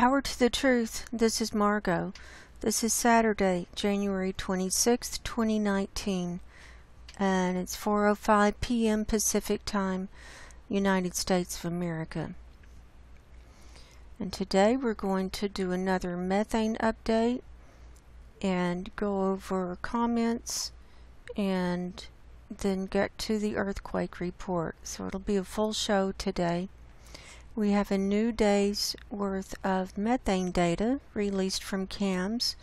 Power to the truth. This is Margo. This is Saturday, January 26th, 2019, and it's 4:05 p.m. Pacific Time, United States of America. And today we're going to do another methane update and go over comments and then get to the earthquake report. So it'll be a full show today. We have a new day's worth of methane data released from CAMS.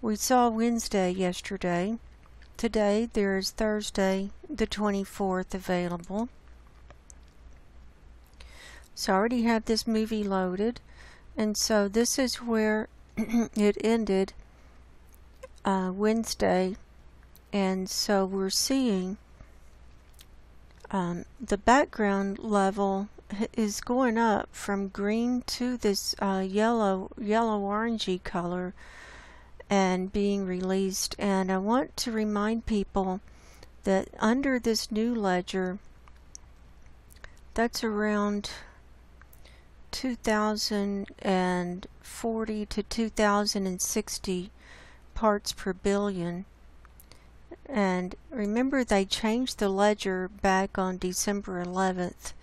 We saw Wednesday yesterday. Today there is Thursday the 24th available. So I already have this movie loaded, and so this is where it ended Wednesday, and so we're seeing the background level is going up from green to this yellow orangey color and being released. And I want to remind people that under this new ledger, that's around 2040 to 2060 parts per billion. And remember, they changed the ledger back on December 11th.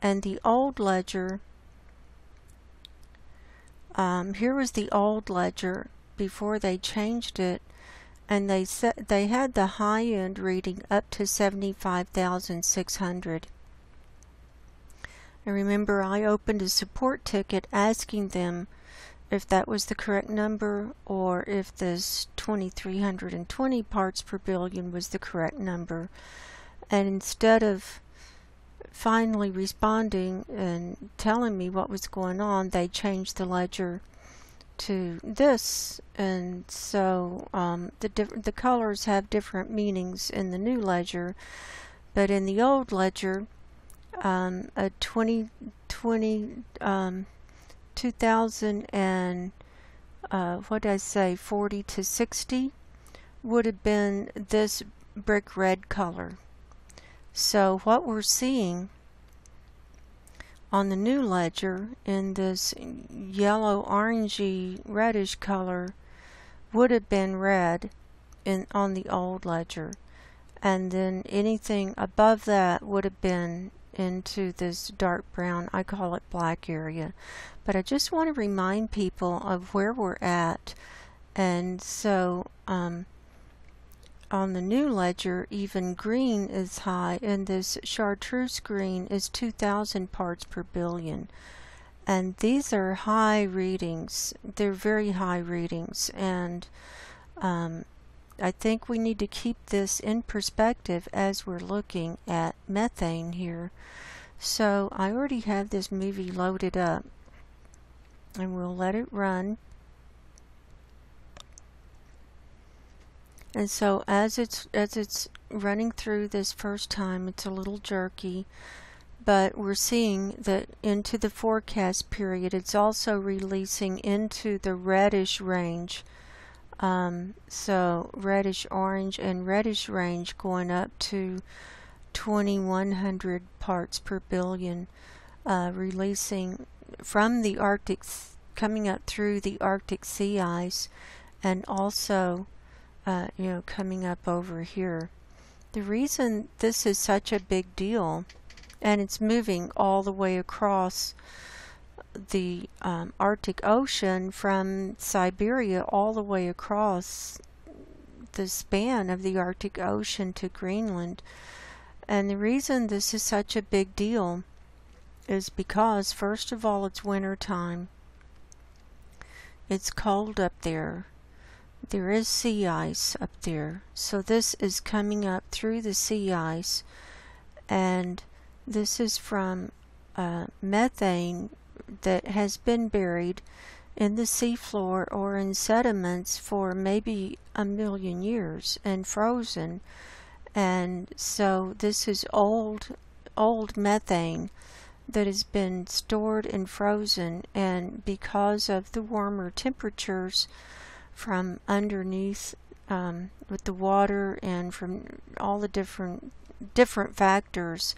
And the old ledger, here was the old ledger before they changed it, and they had the high end reading up to 75,600. And remember, I opened a support ticket asking them if that was the correct number or if this 2,320 parts per billion was the correct number. And instead of finally responding and telling me what was going on, they changed the ledger to this. And so the colors have different meanings in the new ledger, but in the old ledger, a 2000 and what did I say, 40 to 60 would have been this brick red color. So what we're seeing on the new ledger in this yellow orangey reddish color would have been red on the old ledger, and then anything above that would have been into this dark brown, I call it black area. But I just want to remind people of where we're at. And so on the new ledger, even green is high, and this chartreuse green is 2,000 parts per billion. And these are high readings. They're very high readings, and I think we need to keep this in perspective as we're looking at methane here. So I already have this movie loaded up, and we'll let it run. And so as it's running through this first time, it's a little jerky, but we're seeing that into the forecast period, it's also releasing into the reddish range. So reddish orange and reddish range going up to 2,100 parts per billion, releasing from the Arctic, coming up through the Arctic sea ice, and also coming up over here. The reason this is such a big deal, and it's moving all the way across the Arctic Ocean from Siberia all the way across the span of the Arctic Ocean to Greenland. And the reason this is such a big deal is because, first of all, it's winter time. It's cold up there. There is sea ice up there. So this is coming up through the sea ice, and this is from methane that has been buried in the seafloor or in sediments for maybe 1,000,000 years and frozen. And so this is old methane that has been stored and frozen, and because of the warmer temperatures from underneath with the water and from all the different factors,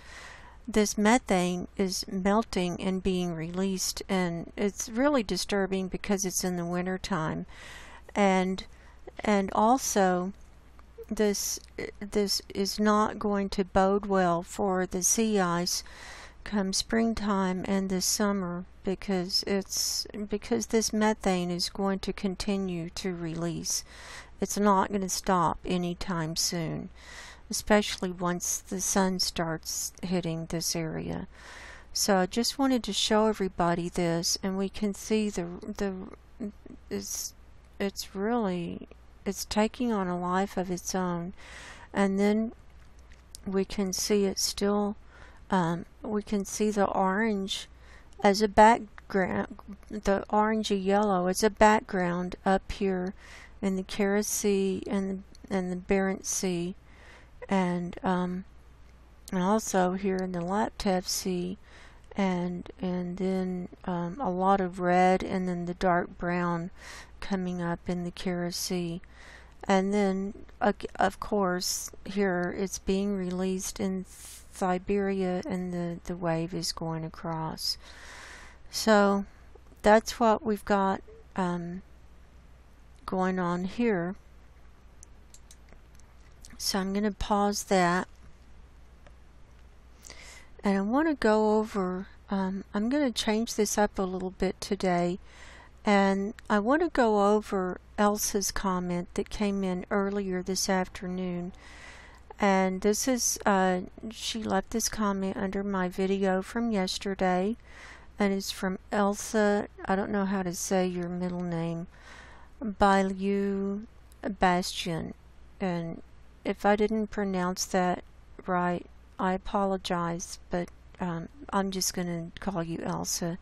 this methane is melting and being released, and it's really disturbing because it's in the winter time. And also this is not going to bode well for the sea ice come springtime and this summer, because this methane is going to continue to release. It's not going to stop anytime soon, especially once the sun starts hitting this area. So I just wanted to show everybody this, and we can see it's taking on a life of its own. And then we can see it still, we can see the orange as a background, the orangey yellow as a background up here in the Kara Sea and the Barents Sea, and also here in the Laptev Sea, and then a lot of red, and then the dark brown coming up in the Kara Sea. And then of course here it's being released in Siberia, and the wave is going across. So that's what we've got going on here. So I'm going to pause that, and I want to go over, I'm going to change this up a little bit today, and I want to go over Elsa's comment that came in earlier this afternoon. And this is, she left this comment under my video from yesterday, and it's from Elsa, I don't know how to say your middle name, Bailu Bastian. And if I didn't pronounce that right, I apologize, but I'm just going to call you Elsa.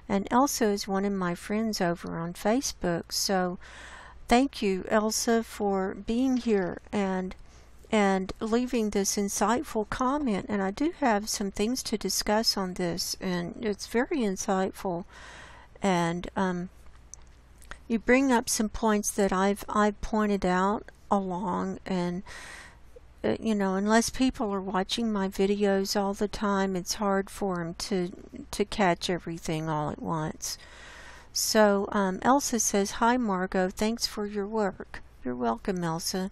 And Elsa is one of my friends over on Facebook, so thank you, Elsa, for being here and leaving this insightful comment. And I do have some things to discuss on this, and it's very insightful. And you bring up some points that I've pointed out along, and you know, unless people are watching my videos all the time, it's hard for them to catch everything all at once. So Elsa says, "Hi Margo, thanks for your work." You're welcome, Elsa.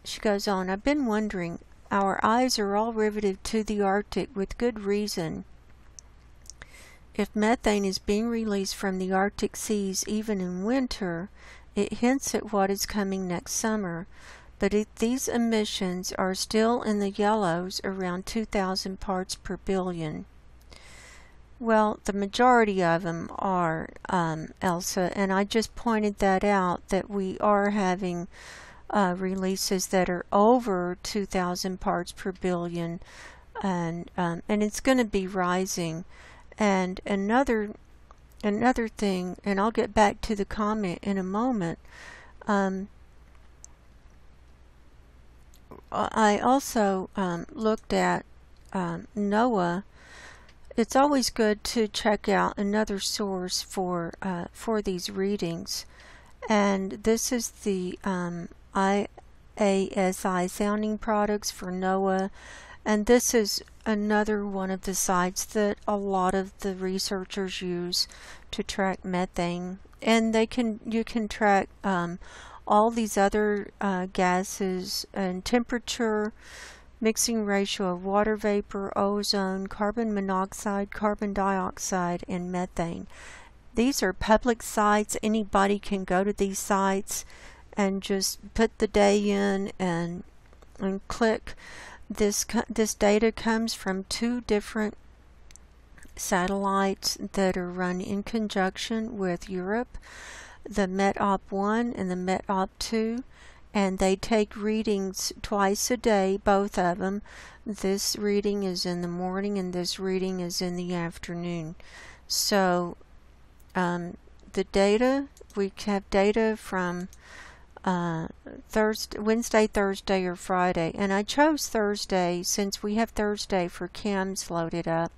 She goes on, "I've been wondering, our eyes are all riveted to the Arctic with good reason. If methane is being released from the Arctic seas even in winter, it hints at what is coming next summer. But these emissions are still in the yellows, around 2,000 parts per billion. Well, the majority of them are, Elsa, and I just pointed that out, that we are having releases that are over 2,000 parts per billion, and it's going to be rising. And another thing, and I'll get back to the comment in a moment, I also looked at NOAA. It's always good to check out another source for these readings, and this is the IASI sounding products for NOAA, and this is another one of the sites that a lot of the researchers use to track methane, and you can track all these other gases and temperature, mixing ratio of water vapor, ozone, carbon monoxide, carbon dioxide, and methane. These are public sites. Anybody can go to these sites and just put the day in and click. This data comes from 2 different satellites that are run in conjunction with Europe, the METOP1 and the METOP2, and they take readings twice a day, both of them. This reading is in the morning and this reading is in the afternoon. So the data, we have data from Wednesday, Thursday, or Friday, and I chose Thursday since we have Thursday for cams loaded up.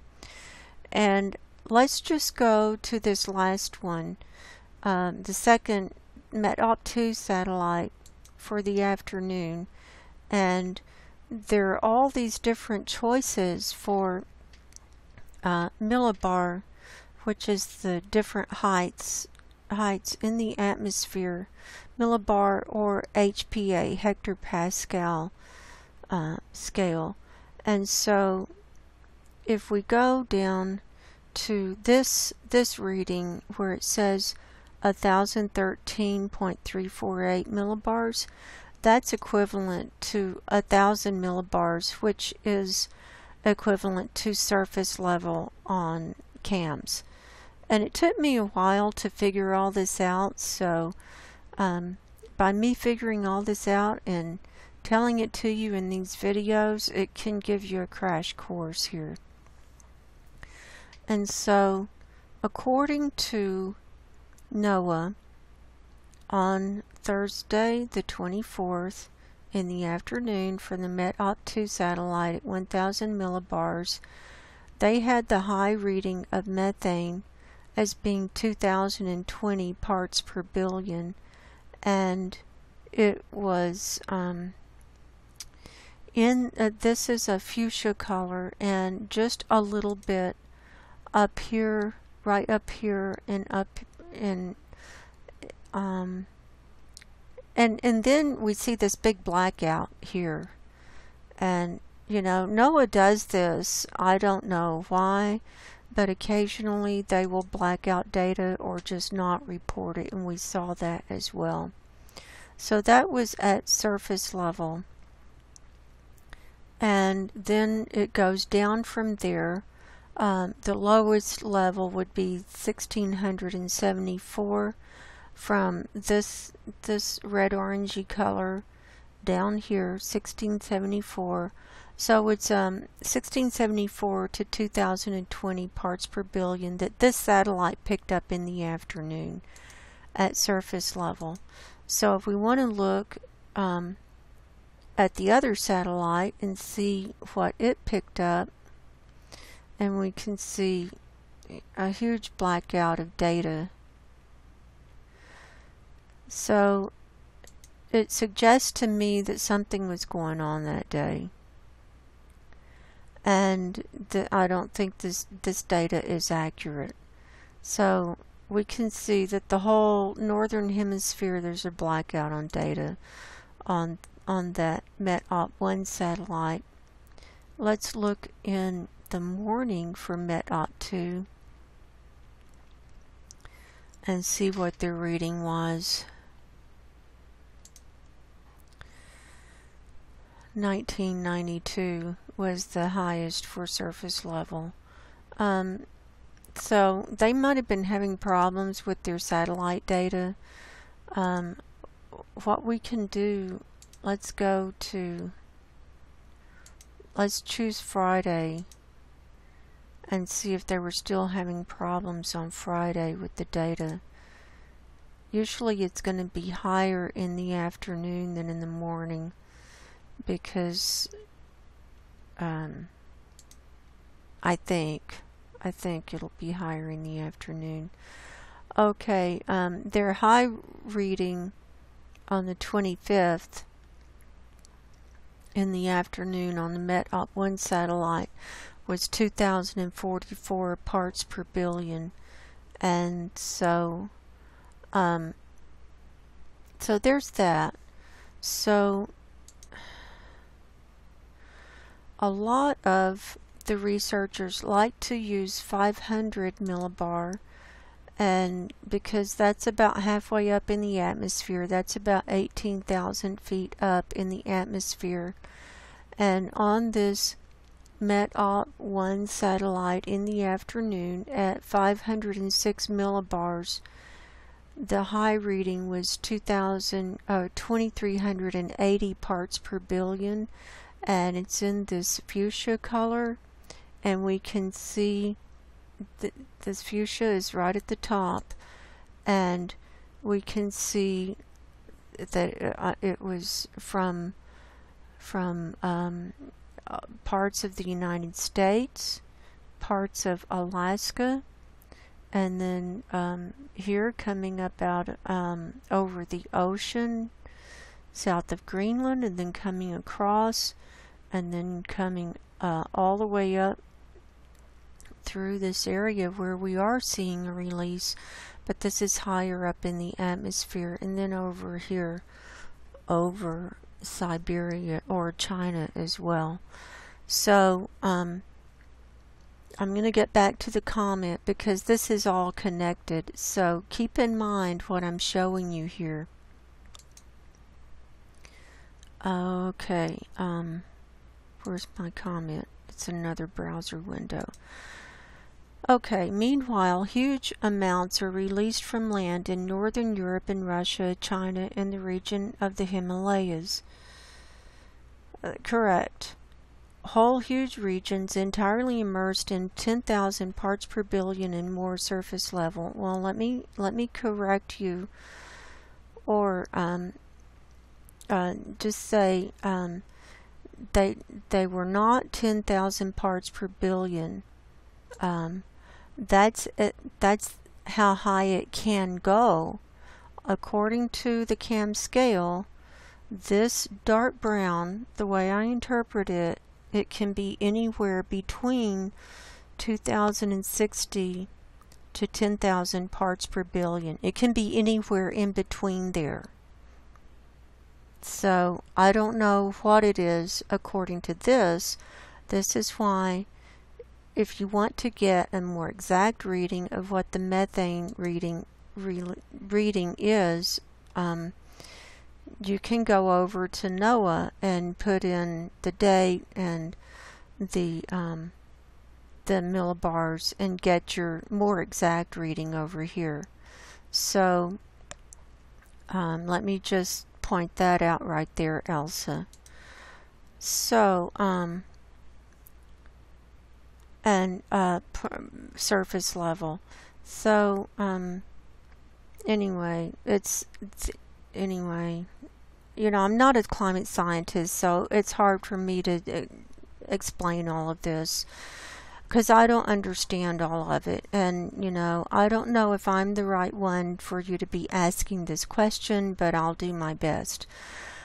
And let's just go to this last one, the second METOP2 satellite for the afternoon, and there are all these different choices for millibar, which is the different heights in the atmosphere, millibar or HPA, hectopascal scale. And so if we go down to this reading where it says 1013.348 millibars, that's equivalent to 1,000 millibars, which is equivalent to surface level on cams. And it took me a while to figure all this out, so by me figuring all this out and telling it to you in these videos, it can give you a crash course here. And so, according to NOAA, on Thursday the 24th in the afternoon for the METOP-2 satellite at 1,000 millibars, they had the high reading of methane as being 2,020 parts per billion, and it was this is a fuchsia color, and just a little bit up here, right up here, and up in and then we see this big blackout here. And you know, NOAA does this, I don't know why, but occasionally they will black out data or just not report it, and we saw that as well. So that was at surface level, and then it goes down from there. The lowest level would be 1,674 from this red orangey color down here, 1674. So it's 1674 to 2020 parts per billion that this satellite picked up in the afternoon at surface level. So if we want to look at the other satellite and see what it picked up, and we can see a huge blackout of data. So it suggests to me that something was going on that day, and that I don't think this data is accurate. So we can see that the whole northern hemisphere, there's a blackout on data on that METOP-1 satellite. Let's look in the morning for METOP-2 and see what their reading was. 1992 was the highest for surface level. So they might have been having problems with their satellite data. What we can do, let's choose Friday and see if they were still having problems on Friday with the data. Usually it's going to be higher in the afternoon than in the morning, because I think it'll be higher in the afternoon. Okay, their high reading on the 25th in the afternoon on the METOP-1 satellite was 2,044 parts per billion, and so there's that. So a lot of the researchers like to use 500 millibar, and because that's about halfway up in the atmosphere, that's about 18,000 feet up in the atmosphere, and on this METOP-1 satellite in the afternoon at 506 millibars, the high reading was 2,380 parts per billion, and it's in this fuchsia color, and we can see that this fuchsia is right at the top, and we can see that it was from parts of the United States, parts of Alaska, and then here coming up out over the ocean south of Greenland, and then coming across and then coming all the way up through this area where we are seeing a release, but this is higher up in the atmosphere, and then over here over Siberia or China as well. So I'm going to get back to the comment because this is all connected, so keep in mind what I'm showing you here. Okay, where's my comment? It's another browser window. Okay, meanwhile, huge amounts are released from land in northern Europe and Russia, China, and the region of the Himalayas. Correct. Whole huge regions entirely immersed in 10,000 parts per billion and more surface level. Well, let me correct you, or just say they were not 10,000 parts per billion. That's how high it can go. According to the CAM scale, this dark brown, the way I interpret it, it can be anywhere between 2,060 to 10,000 parts per billion. It can be anywhere in between there. So I don't know what it is according to this. This is why, if you want to get a more exact reading of what the methane reading is, you can go over to NOAA and put in the date and the millibars and get your more exact reading over here. So let me just point that out right there, Elsa. So and surface level. So anyway, anyway, you know, I'm not a climate scientist, so it's hard for me to explain all of this because I don't understand all of it, and you know, I don't know if I'm the right one for you to be asking this question, but I'll do my best.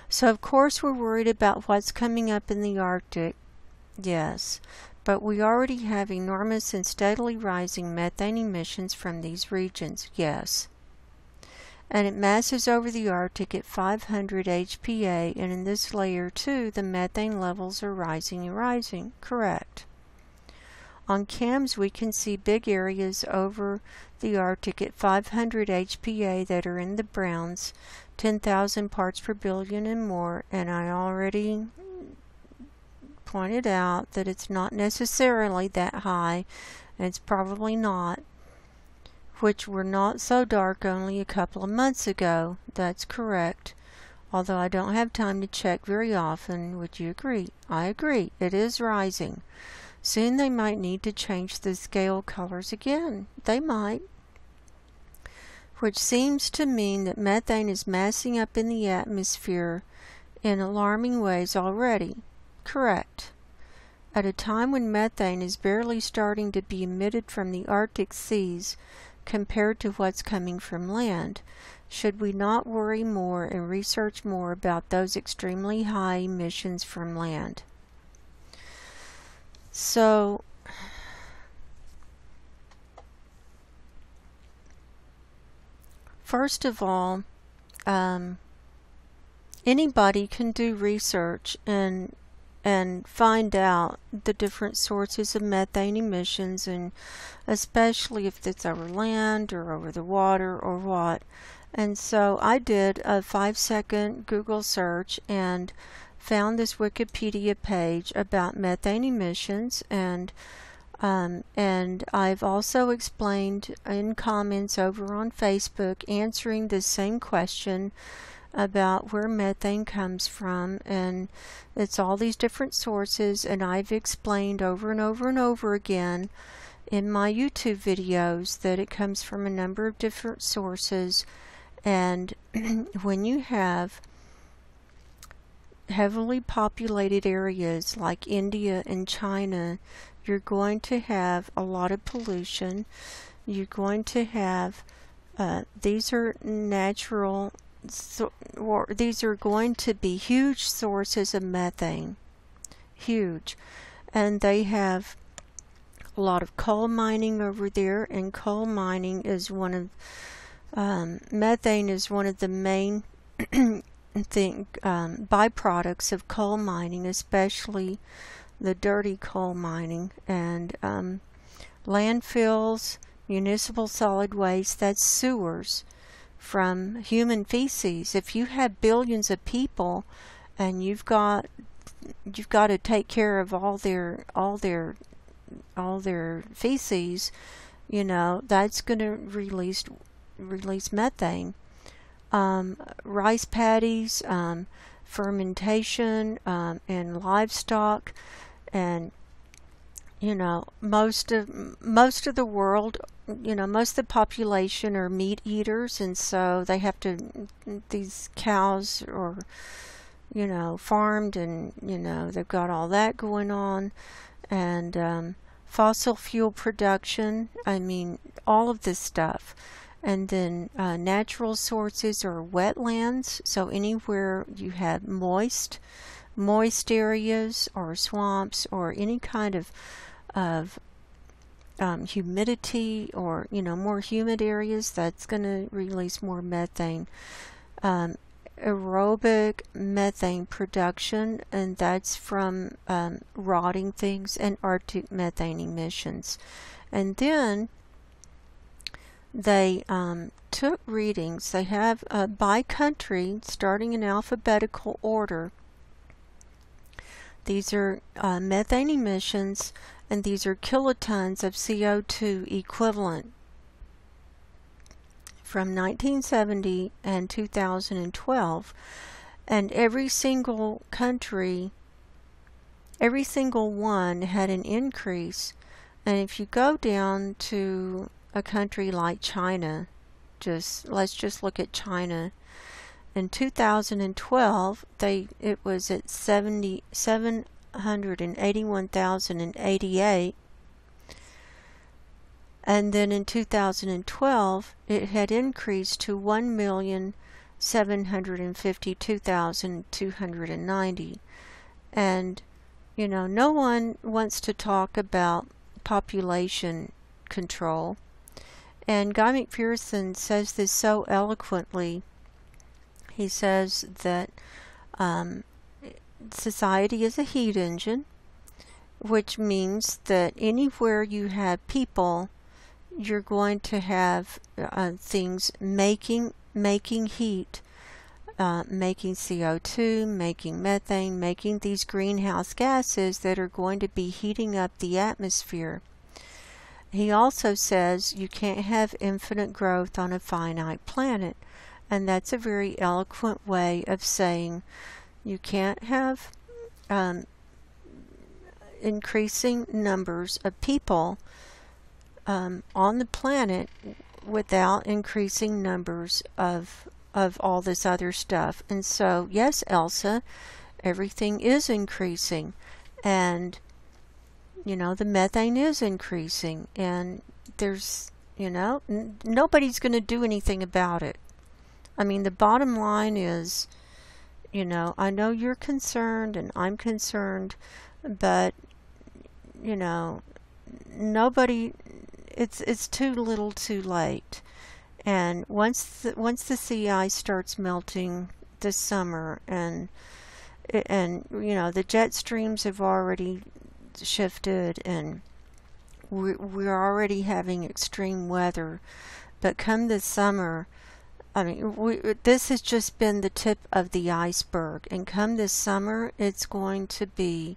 So of course we're worried about what's coming up in the Arctic. Yes, but we already have enormous and steadily rising methane emissions from these regions. Yes. And it masses over the Arctic at 500 HPA, and in this layer too, the methane levels are rising and rising. Correct. On CAMs, we can see big areas over the Arctic at 500 HPA that are in the browns, 10,000 parts per billion and more, and I already pointed out that it's not necessarily that high, and it's probably not, which were not so dark only a couple of months ago. That's correct. Although I don't have time to check very often. Would you agree? I agree. It is rising. Soon they might need to change the scale colors again. They might. Which seems to mean that methane is massing up in the atmosphere in alarming ways already. Correct. At a time when methane is barely starting to be emitted from the Arctic seas, compared to what's coming from land, should we not worry more and research more about those extremely high emissions from land? So, first of all, anybody can do research and find out the different sources of methane emissions, and especially if it's over land or over the water or what. And so I did a 5-second Google search and found this Wikipedia page about methane emissions, and I've also explained in comments over on Facebook answering the same question about where methane comes from, and it's all these different sources, and I've explained over and over and over again in my YouTube videos that it comes from a number of different sources. And when you have heavily populated areas like India and China, you're going to have a lot of pollution. You're going to have these are natural, or these are going to be huge sources of methane. huge. And they have a lot of coal mining over there, and coal mining is one of methane is one of the main byproducts of coal mining, especially the dirty coal mining. And landfills, municipal solid waste, that's sewers from human feces. If you have billions of people and you've got to take care of all their feces, that's going to release methane. Rice paddies, fermentation, and livestock, and most of the world, most of the population are meat eaters, and so they have to, these cows are farmed, and they've got all that going on. And fossil fuel production, all of this stuff. And then natural sources or wetlands, so anywhere you have moist areas or swamps or any kind of humidity, or more humid areas, that's going to release more methane. Aerobic methane production, and that's from rotting things, and Arctic methane emissions. And then they took readings. They have by country, starting in alphabetical order. These are methane emissions, and these are kilotons of CO2 equivalent from 1970 and 2012. And every single country, every single one had an increase. And if you go down to a country like China, let's just look at China. In 2012, it was at 781,088, and then in 2012 it had increased to 1,752,290. And no one wants to talk about population control. And Guy McPherson says this so eloquently. He says that society is a heat engine, which means that anywhere you have people, you're going to have things making heat, making CO2, making methane, making these greenhouse gases that are going to be heating up the atmosphere. He also says you can't have infinite growth on a finite planet, and that's a very eloquent way of saying you can't have increasing numbers of people on the planet without increasing numbers of all this other stuff. And so, yes, Elsa, everything is increasing, and the methane is increasing, and there's nobody's going to do anything about it. The bottom line is, I know you're concerned and I'm concerned, but nobody, it's too little too late. And once the sea ice starts melting this summer, and the jet streams have already shifted, and we're already having extreme weather, but come this summer, this has just been the tip of the iceberg, and come this summer it's going to be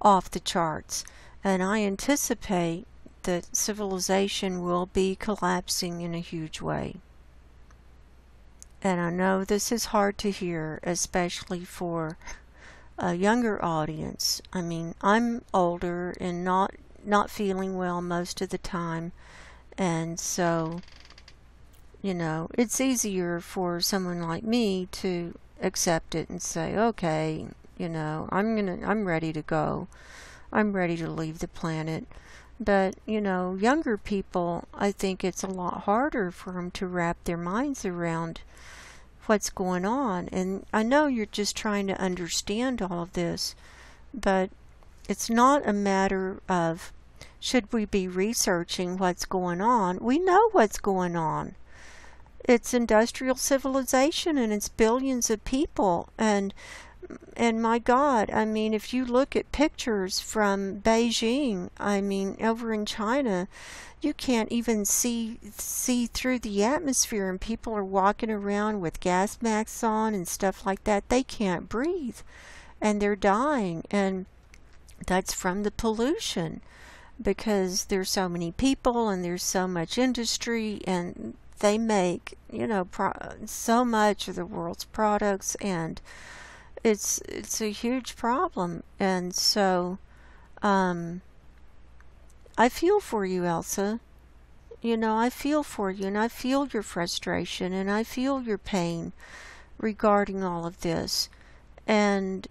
off the charts. And I anticipate that civilization will be collapsing in a huge way. And I know this is hard to hear, especially for a younger audience. I'm older and not feeling well most of the time, and so it's easier for someone like me to accept it and say, okay, I'm ready to go. I'm ready to leave the planet. But, younger people, I think it's a lot harder for them to wrap their minds around what's going on. And I know you're just trying to understand all of this, but It's not a matter of should we be researching what's going on. We know what's going on. It's industrial civilization, and it's billions of people, and my God, I mean, if you look at pictures from Beijing, I mean, over in China, you can't even see through the atmosphere, and people are walking around with gas masks on and stuff like that. They can't breathe, and they're dying, and that's from the pollution, because there's so many people and there's so much industry, and they make, so much of the world's products, and it's a huge problem. And so I feel for you, Elsa. I feel for you, and I feel your frustration, and I feel your pain regarding all of this. And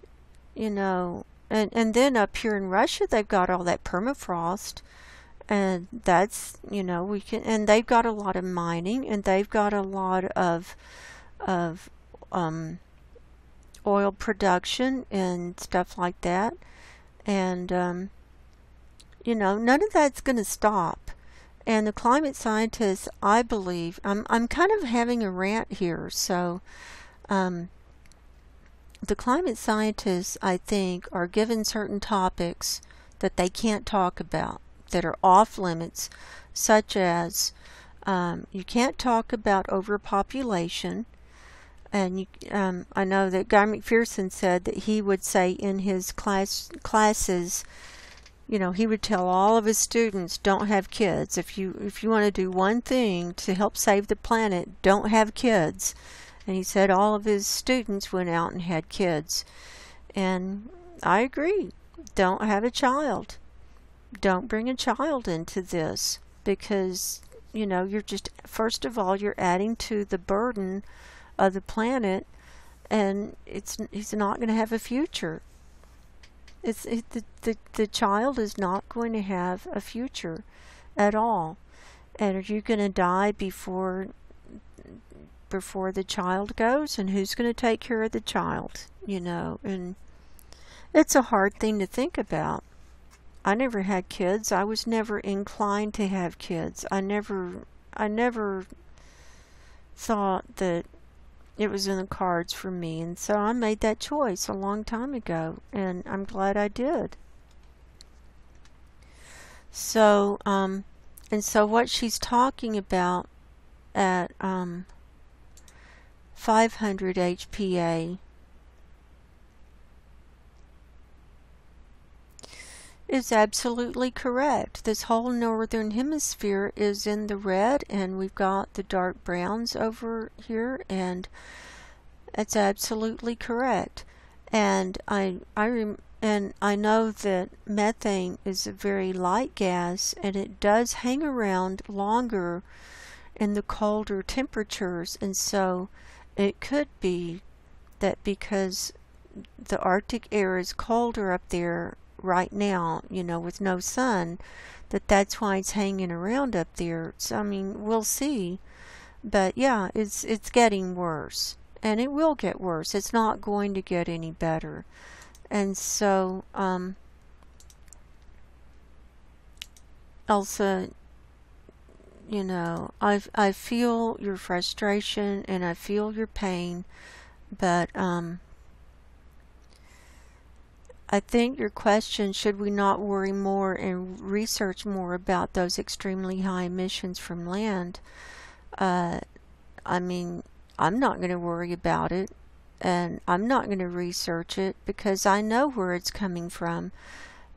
and then up here in Russia, they've got all that permafrost, and that's, we can, and they've got a lot of mining, and they've got a lot of oil production and stuff like that. And none of that's going to stop. And the climate scientists, I believe, I'm kind of having a rant here, so the climate scientists, I think, are given certain topics that they can't talk about, that are off limits, such as you can't talk about overpopulation. And I know that Guy McPherson said that he would say in his classes, he would tell all of his students, don't have kids. If you want to do one thing to help save the planet, don't have kids. And he said all of his students went out and had kids. And I agree. Don't have a child. Don't bring a child into this, because, you're just, first of all, you're adding to the burden of the planet, and he's not going to have a future. The child is not going to have a future at all. And are you going to die before the child goes? And who's going to take care of the child? And it's a hard thing to think about. I never had kids. I was never inclined to have kids. I never thought that it was in the cards for me, and so I made that choice a long time ago, and I'm glad I did. So, and so what she's talking about at 500 HPA is absolutely correct. This whole northern hemisphere is in the red, and we've got the dark browns over here, and it's absolutely correct. And I know that methane is a very light gas, and it does hang around longer in the colder temperatures, and so it could be that because the Arctic air is colder up there right now, with no sun, that's why it's hanging around up there. So I mean, we'll see. But yeah, it's getting worse, and it will get worse. It's not going to get any better. And so Elsa, I feel your frustration, and I feel your pain, but I think your question, should we not worry more and research more about those extremely high emissions from land? I mean, I'm not going to worry about it, and I'm not going to research it, because I know where it's coming from.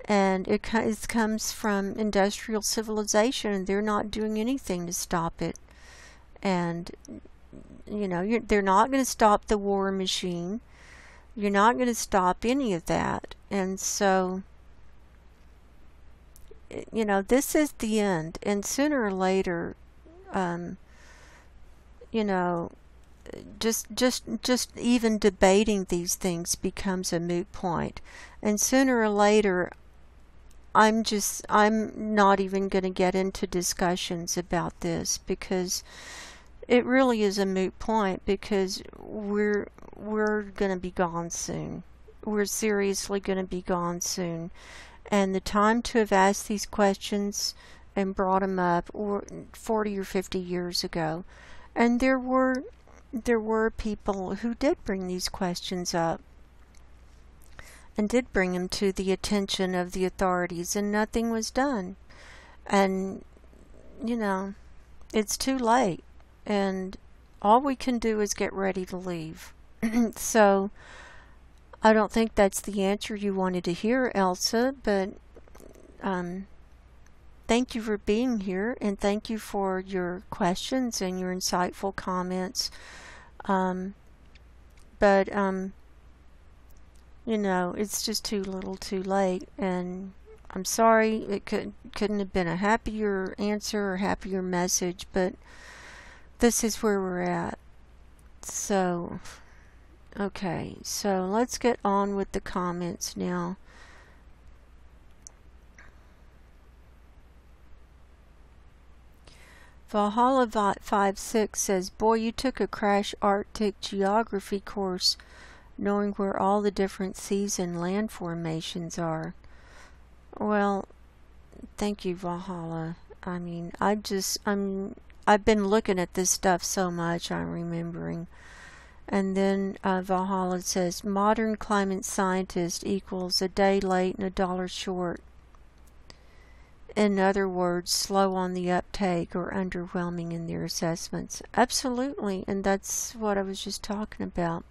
And it comes from industrial civilization, and they're not doing anything to stop it. And, they're not going to stop the war machine. You're not going to stop any of that. And so, this is the end. And sooner or later, just even debating these things becomes a moot point. And sooner or later, I'm not even going to get into discussions about this, because it really is a moot point, because we're going to be gone soon. we're seriously going to be gone soon. And the time to have asked these questions and brought them up or 40 or 50 years ago. And there were people who did bring these questions up and did bring them to the attention of the authorities, and nothing was done. And, you know, it's too late, and all we can do is get ready to leave. So, I don't think that's the answer you wanted to hear, Elsa, but thank you for being here, and thank you for your questions and your insightful comments. But you know, it's just too little too late, and I'm sorry it couldn't have been a happier answer or happier message, but this is where we're at. So, okay, so let's get on with the comments now. Valhalla 56 says, boy, you took a crash Arctic geography course knowing where all the different seas and land formations are. Well, thank you, Valhalla. I mean, I've been looking at this stuff so much, I'm remembering. And then Valhalla says, modern climate scientist equals a day late and $1 short. In other words, slow on the uptake or underwhelming in their assessments. Absolutely, and that's what I was just talking about.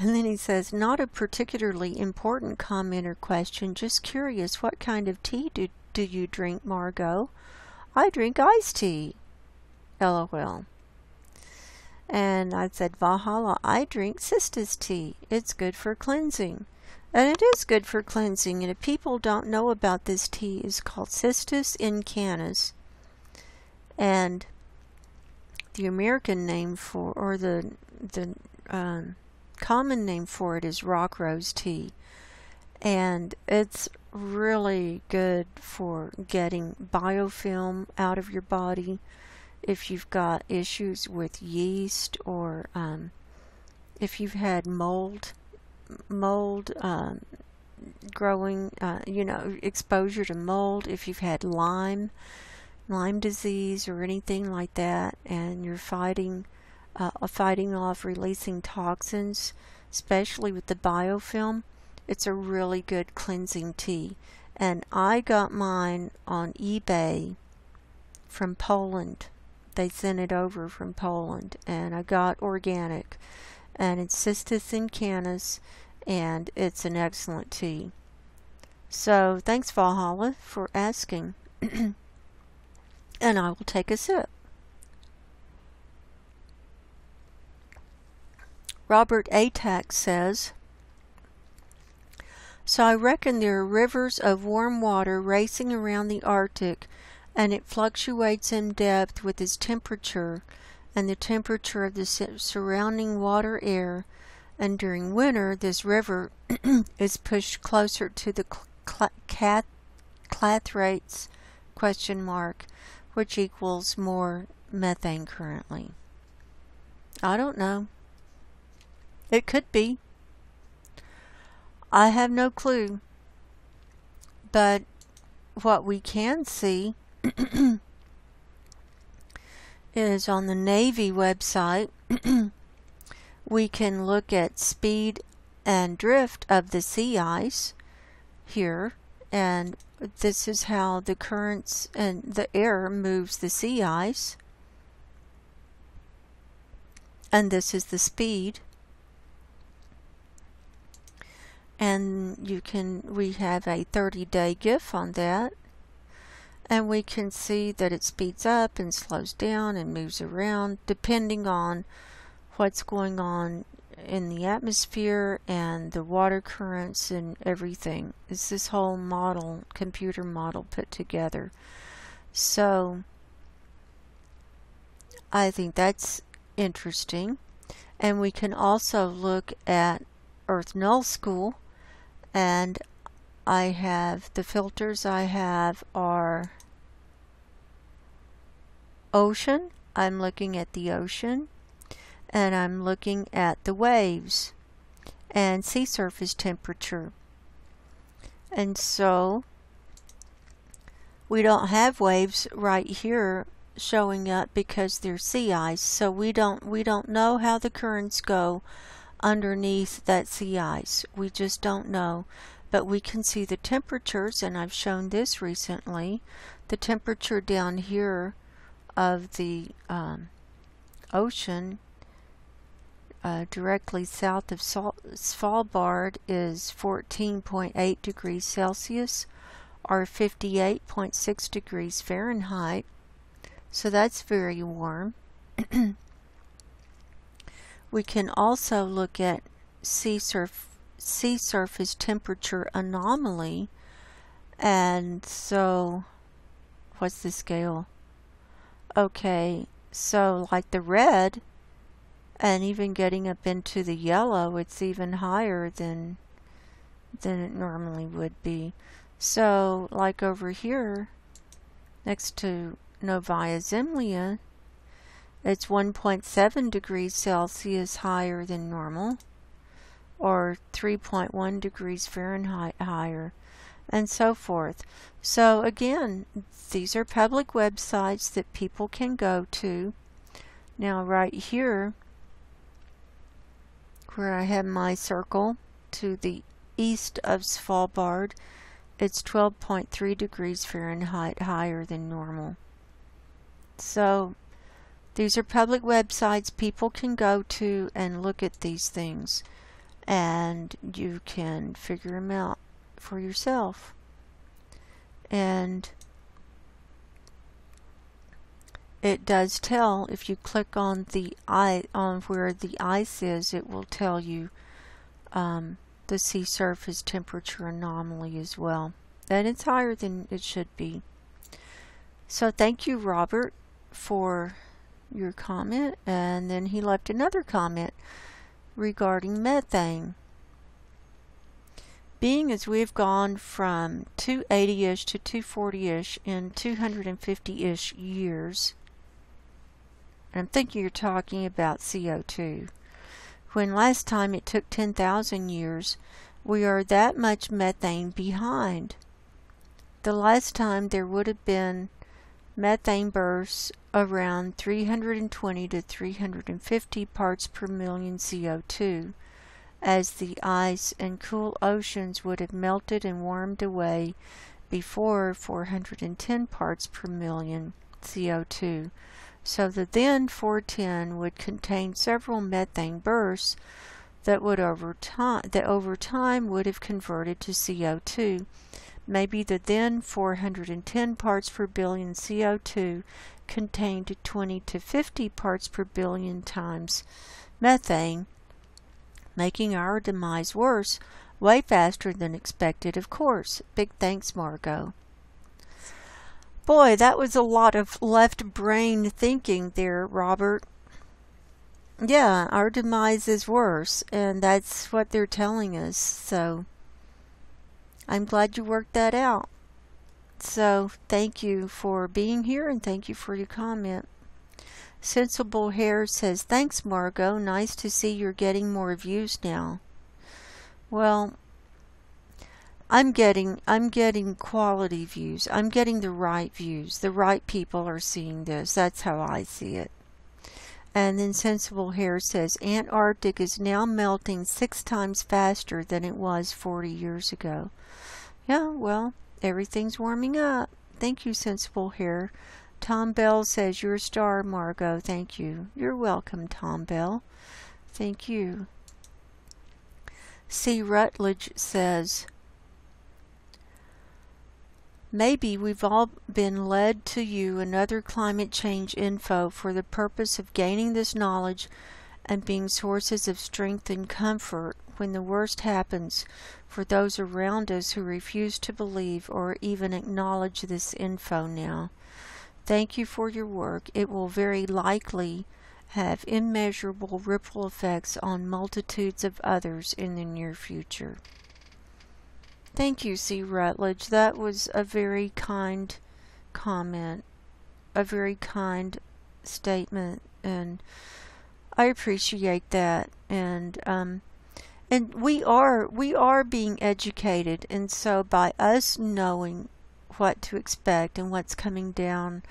And then he says, not a particularly important comment or question, just curious, what kind of tea do you drink, Margo? I drink iced tea. LOL. And I said, Valhalla, I drink Sista's tea. It's good for cleansing. And it is good for cleansing. And if people don't know about this tea, it's called Cistus incanus. And the American name for, or the common name for it is rock rose tea. And it's really good for getting biofilm out of your body if you've got issues with yeast, or if you've had mold growing, exposure to mold, if you've had Lyme disease or anything like that, and you're fighting off releasing toxins, especially with the biofilm. It's a really good cleansing tea. And I got mine on eBay from Poland. They sent it over from Poland, and I got organic. And it's Cistus incanus, and it's an excellent tea. So thanks, Valhalla, for asking. And I will take a sip. Robert Atack says, so I reckon there are rivers of warm water racing around the Arctic, and it fluctuates in depth with its temperature and the temperature of the surrounding water air, and during winter this river is pushed closer to the clathrates, which equals more methane currently. I don't know. It could be. I have no clue. But what we can see is on the Navy website, we can look at speed and drift of the sea ice here, and this is how the currents and the air moves the sea ice, and this is the speed. And we have a 30-day GIF on that, and we can see that it speeds up and slows down and moves around depending on what's going on in the atmosphere and the water currents and everything. It's this whole model, computer model put together. So I think that's interesting. And we can also look at Earth Null School, and I have the filters I have are ocean. I'm looking at the ocean, and I'm looking at the waves. and sea surface temperature. And so we don't have waves right here showing up because they're sea ice, so we don't know how the currents go underneath that sea ice. We just don't know, but we can see the temperatures, and I've shown this recently. The temperature down here of the ocean directly south of Svalbard is 14.8 degrees Celsius or 58.6 degrees Fahrenheit. So that's very warm. We can also look at sea surface temperature anomaly. And so, what's the scale? Okay, so like the red, and even getting up into the yellow, it's even higher than it normally would be. So, like over here, next to Novaya Zemlya, it's 1.7 degrees Celsius higher than normal, or 3.1 degrees Fahrenheit higher, and so forth. So again, these are public websites that people can go to. Now right here, where I have my circle to the east of Svalbard, it's 12.3 degrees Fahrenheit higher than normal. So these are public websites people can go to and look at these things, and you can figure them out for yourself. And it does tell, if you click on where the ice is, it will tell you the sea surface temperature anomaly as well. And it's higher than it should be. So thank you, Robert, for your comment. And then he left another comment regarding methane. Being as we've gone from 280-ish to 240-ish in 250-ish years, and I'm thinking you're talking about CO2, when last time it took 10,000 years, we are that much methane behind. The last time there would have been methane bursts around 320 to 350 parts per million CO2, as the ice and cool oceans would have melted and warmed away before 410 parts per million CO2. So the then 410 would contain several methane bursts that over time would have converted to CO2. Maybe the then 410 parts per billion CO2 contained 20 to 50 parts per billion times methane, making our demise worse, way faster than expected, of course. Big thanks, Margo. Boy, that was a lot of left brain thinking there, Robert. Yeah, our demise is worse, and that's what they're telling us, so I'm glad you worked that out. So thank you for being here, and thank you for your comment. Sensible Hair says, thanks, Margo. Nice to see you're getting more views now. Well, I'm getting quality views. I'm getting the right views. The right people are seeing this. That's how I see it. And then Sensible Hair says, Antarctic is now melting 6 times faster than it was 40 years ago. Yeah, well, everything's warming up. Thank you, Sensible Hair. Tom Bell says, you're a star, Margo. Thank you. You're welcome, Tom Bell. Thank you. C. Rutledge says, maybe we've all been led to you and other climate change info for the purpose of gaining this knowledge and being sources of strength and comfort when the worst happens for those around us who refuse to believe or even acknowledge this info now. Thank you for your work. It will very likely have immeasurable ripple effects on multitudes of others in the near future. Thank you, C. Rutledge. That was a very kind comment, a very kind statement, and I appreciate that. And And we are being educated, and so by us knowing what to expect and what's coming down,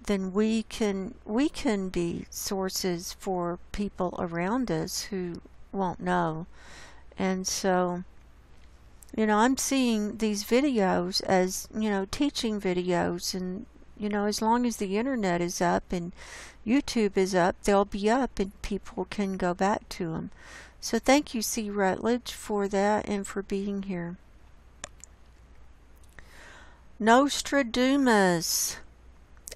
then we can be sources for people around us who won't know. And so, I'm seeing these videos as, teaching videos, and as long as the internet is up and YouTube is up, they'll be up and people can go back to them. So thank you, C. Rutledge, for that and for being here. Nostradamus,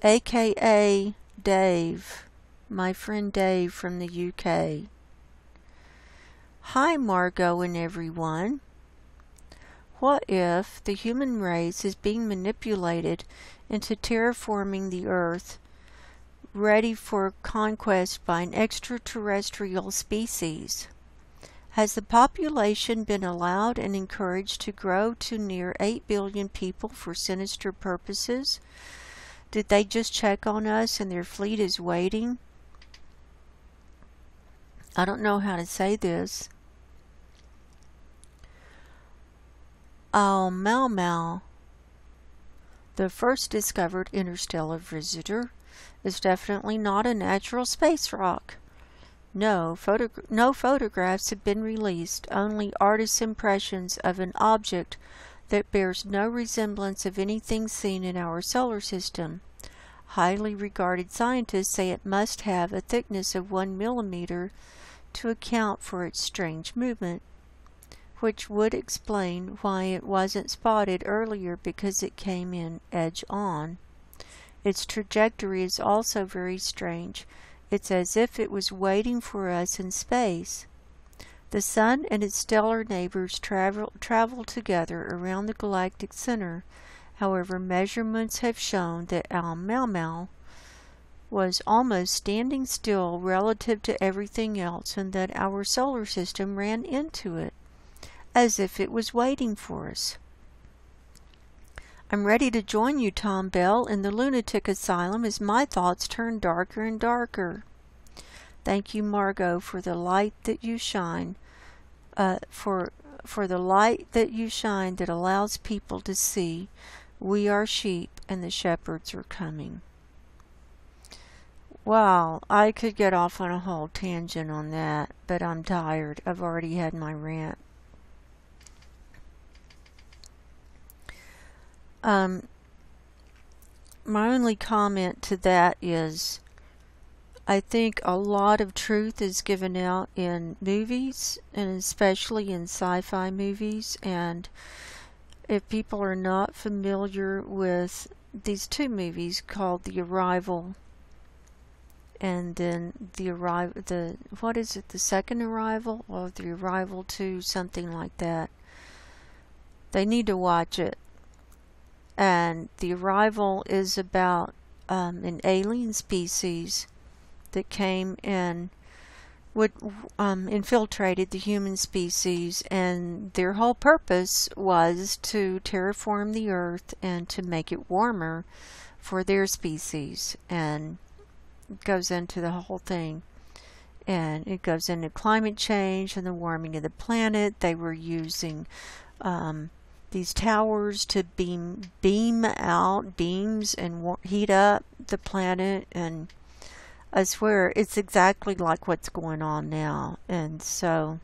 aka Dave, my friend Dave from the UK. Hi, Margo and everyone. What if the human race is being manipulated into terraforming the Earth, ready for conquest by an extraterrestrial species? Has the population been allowed and encouraged to grow to near 8 billion people for sinister purposes? Did they just check on us and their fleet is waiting? I don't know how to say this. Mau, the first discovered interstellar visitor, is definitely not a natural space rock. No photographs have been released, only artists' impressions of an object that bears no resemblance of anything seen in our solar system. Highly regarded scientists say it must have a thickness of 1 millimeter to account for its strange movement, which would explain why it wasn't spotted earlier, because it came in edge on. Its trajectory is also very strange. It's as if it was waiting for us in space. The Sun and its stellar neighbors travel together around the galactic center. However, measurements have shown that Mau was almost standing still relative to everything else, and that our solar system ran into it, as if it was waiting for us. I'm ready to join you, Tom Bell, in the lunatic asylum as my thoughts turn darker and darker. Thank you, Margo, for the light that you shine, for the light that you shine that allows people to see we are sheep and the shepherds are coming. Wow, I could get off on a whole tangent on that, but I'm tired. I've already had my rant. My only comment to that is, I think a lot of truth is given out in movies, and especially in sci-fi movies, and if people are not familiar with these two movies called The Arrival and then the Second Arrival, or The Arrival 2, something like that, they need to watch it. And The Arrival is about an alien species that came and infiltrated the human species, and their whole purpose was to terraform the Earth and to make it warmer for their species. And it goes into the whole thing. And it goes into climate change and the warming of the planet. They were using these towers to beam out beams and heat up the planet, and I swear it's exactly like what's going on now. And so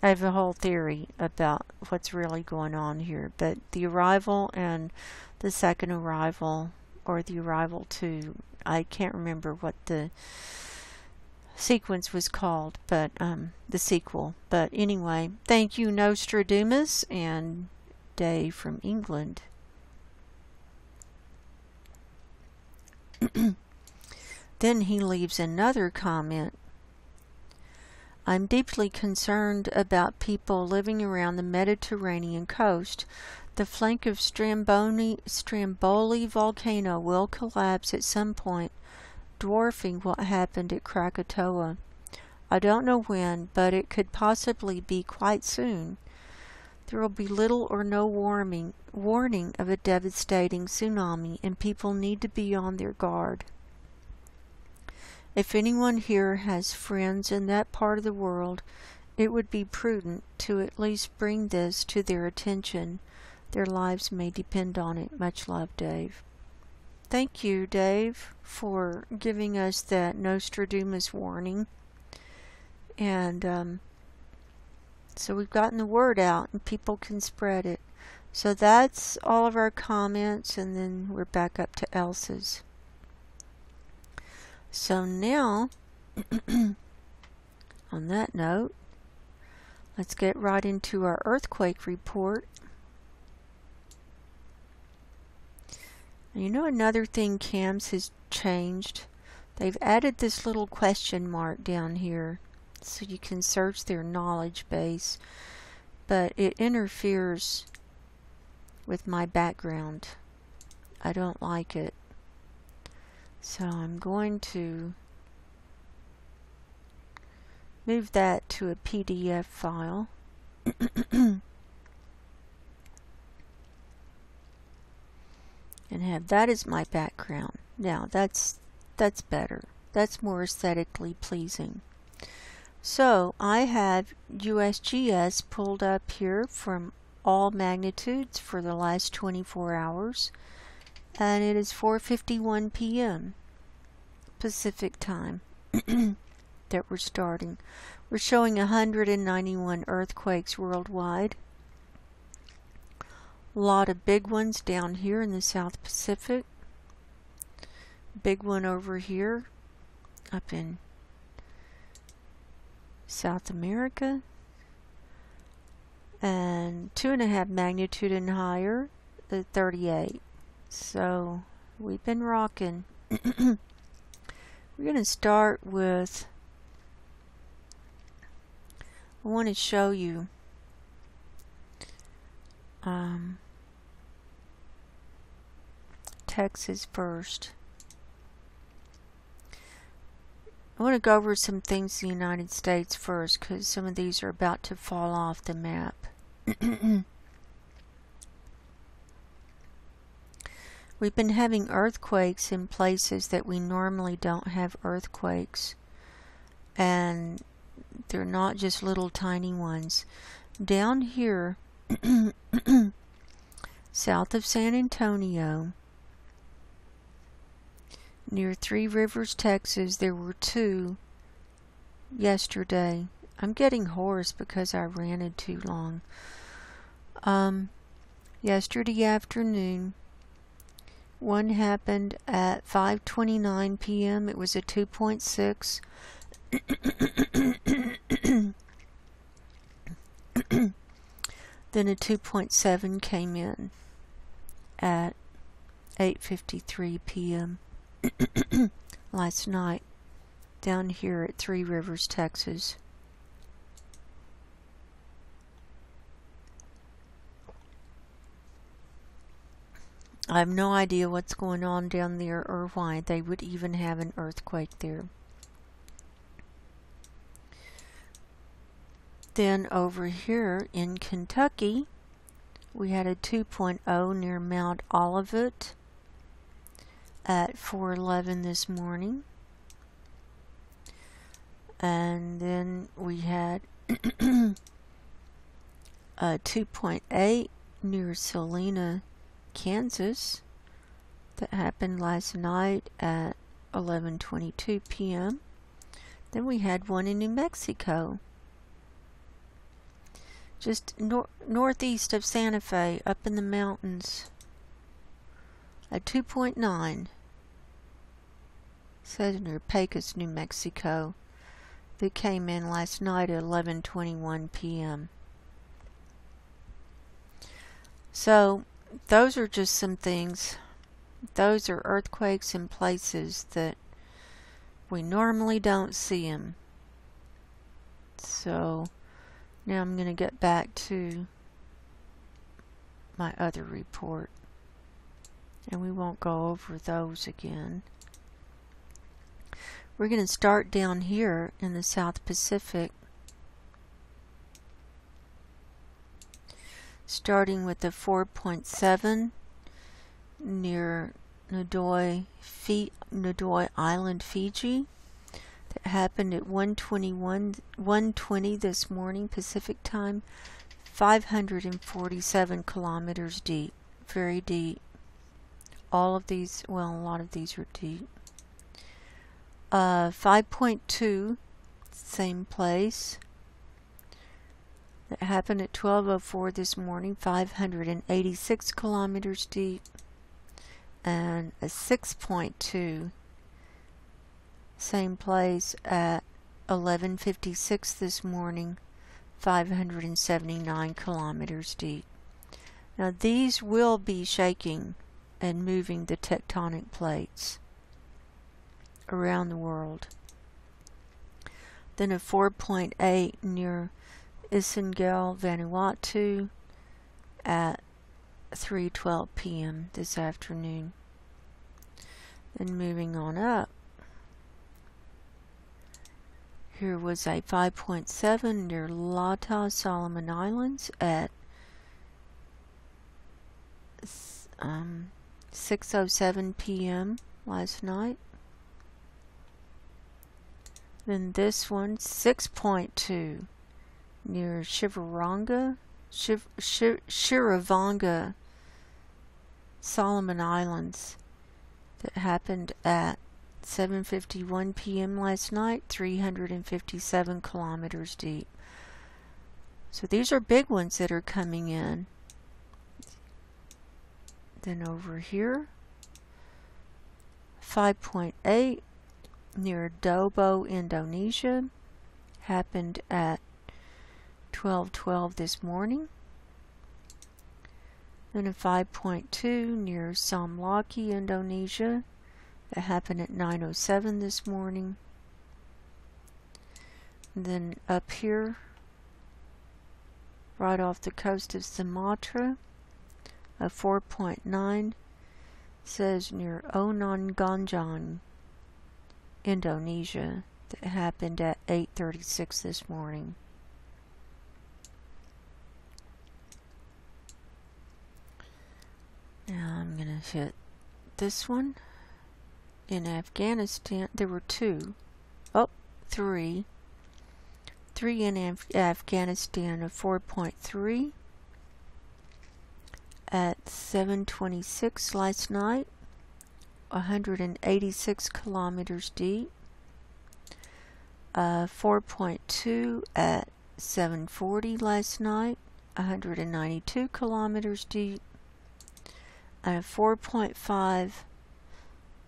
I have a whole theory about what's really going on here. But The Arrival and the Second Arrival, or The Arrival 2, I can't remember what the sequence was called, but the sequel. But anyway, thank you, Nostradamus and Dave from England. Then he leaves another comment. I'm deeply concerned about people living around the Mediterranean coast. The flank of Stromboli volcano will collapse at some point, dwarfing what happened at Krakatoa. I don't know when, but it could possibly be quite soon. There will be little or no warning of a devastating tsunami, and people need to be on their guard. If anyone here has friends in that part of the world, it would be prudent to at least bring this to their attention. Their lives may depend on it. Much love, Dave. Thank you, Dave, for giving us that Nostradamus warning. And so we've gotten the word out and people can spread it. So that's all of our comments, and then we're back up to Elsa's. So now, on that note, let's get right into our earthquake report. You know, another thing CAMS has changed. They've added this little question mark down here so you can search their knowledge base, but it interferes with my background. I don't like it. So I'm going to move that to a PDF file. And have that as my background. Now that's better. That's more aesthetically pleasing. So I have USGS pulled up here from all magnitudes for the last 24 hours, and it is 4:51 p.m. Pacific time that we're starting. We're showing 191 earthquakes worldwide. A lot of big ones down here in the South Pacific. Big one over here up in South America. And 2.5 magnitude and higher at 38. So we've been rocking. We're going to start with, I want to show you Texas first. I want to go over some things in the United States first, because some of these are about to fall off the map. We've been having earthquakes in places that we normally don't have earthquakes, and they're not just little tiny ones. Down here south of San Antonio, near Three Rivers, Texas, there were 2 yesterday. I'm getting hoarse because I ranted too long. Yesterday afternoon, one happened at 5:29 p.m. It was a 2.6. Then a 2.7 came in at 8:53 p.m. last night down here at Three Rivers, Texas. I have no idea what's going on down there or why they would even have an earthquake there. Then over here in Kentucky, we had a 2.0 near Mount Olivet at 4:11 this morning. And then we had a 2.8 near Salina, Kansas, that happened last night at 11:22 p.m. Then we had one in New Mexico, just northeast of Santa Fe, up in the mountains, at 2.9. Says near Pecos, New Mexico, that came in last night at 11:21 p.m. So those are just some things. Those are earthquakes in places that we normally don't see them. So now I'm going to get back to my other report, and we won't go over those again. We're going to start down here in the South Pacific, starting with the 4.7 near Nodoi Island, Fiji, that happened at 1:20 this morning Pacific time, 547 kilometers deep. Very deep. All of these, well, a lot of these are deep. 5.2, same place. That happened at 12:04 this morning, 586 kilometers deep. And a 6.2, same place at 11:56 this morning, 579 kilometers deep. Now these will be shaking and moving the tectonic plates around the world. Then a 4.8 near Isingel, Vanuatu at 3:12 p.m. this afternoon. Then moving on up, here was a 5.7 near Lata, Solomon Islands at 6:07 p.m. last night. Then this one, 6.2 near Shiravanga, Solomon Islands, that happened at 7:51 p.m. last night, 357 kilometers deep. So these are big ones that are coming in. Then over here, 5.8 near Dobo, Indonesia, happened at 12:12 this morning. Then a 5.2 near Samlaki, Indonesia, that happened at 9:07 this morning. And then up here, right off the coast of Sumatra, a 4.9 says near Ononganjan, Indonesia, that happened at 8:36 this morning. Now I'm going to hit this one. In Afghanistan, there were three in Afghanistan, a 4.3 at 7:26 last night, 186 kilometers deep. 4.2 at 7:40 last night, 192 kilometers deep. And a 4.5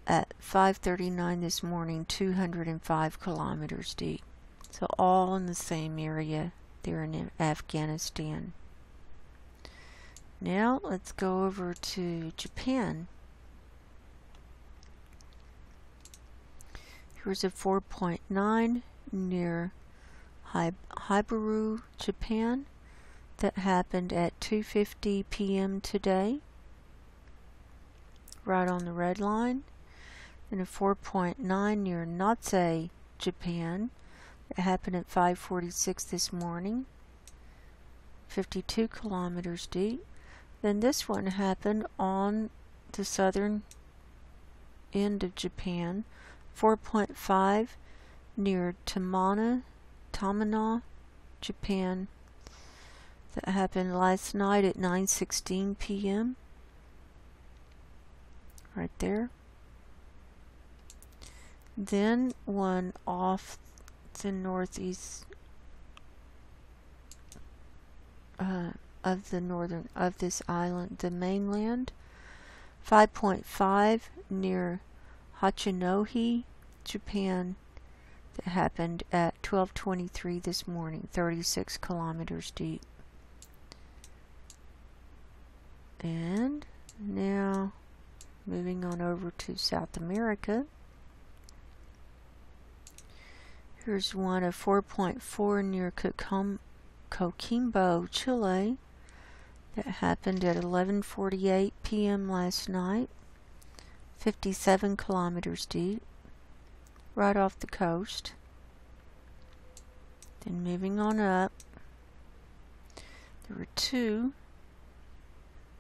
at 5:39 this morning, 205 kilometers deep. So all in the same area there in Afghanistan. Now let's go over to Japan. Here's a 4.9 near Hibaru, Japan, that happened at 2:50 p.m. today, right on the red line. And a 4.9 near Natsei, Japan, that happened at 5:46 this morning, 52 kilometers deep. Then this one happened on the southern end of Japan, 4.5 near Tamana, Japan, that happened last night at 9:16 p.m. right there. Then one off the northeast of this island, the mainland, 5.5 near Hachinohe, Japan, that happened at 12:23 this morning, 36 kilometers deep. And now moving on over to South America. Here's one of 4.4 near Coquimbo, Chile, that happened at 11:48 p.m. last night, 57 kilometers deep, right off the coast. Then moving on up, there were two.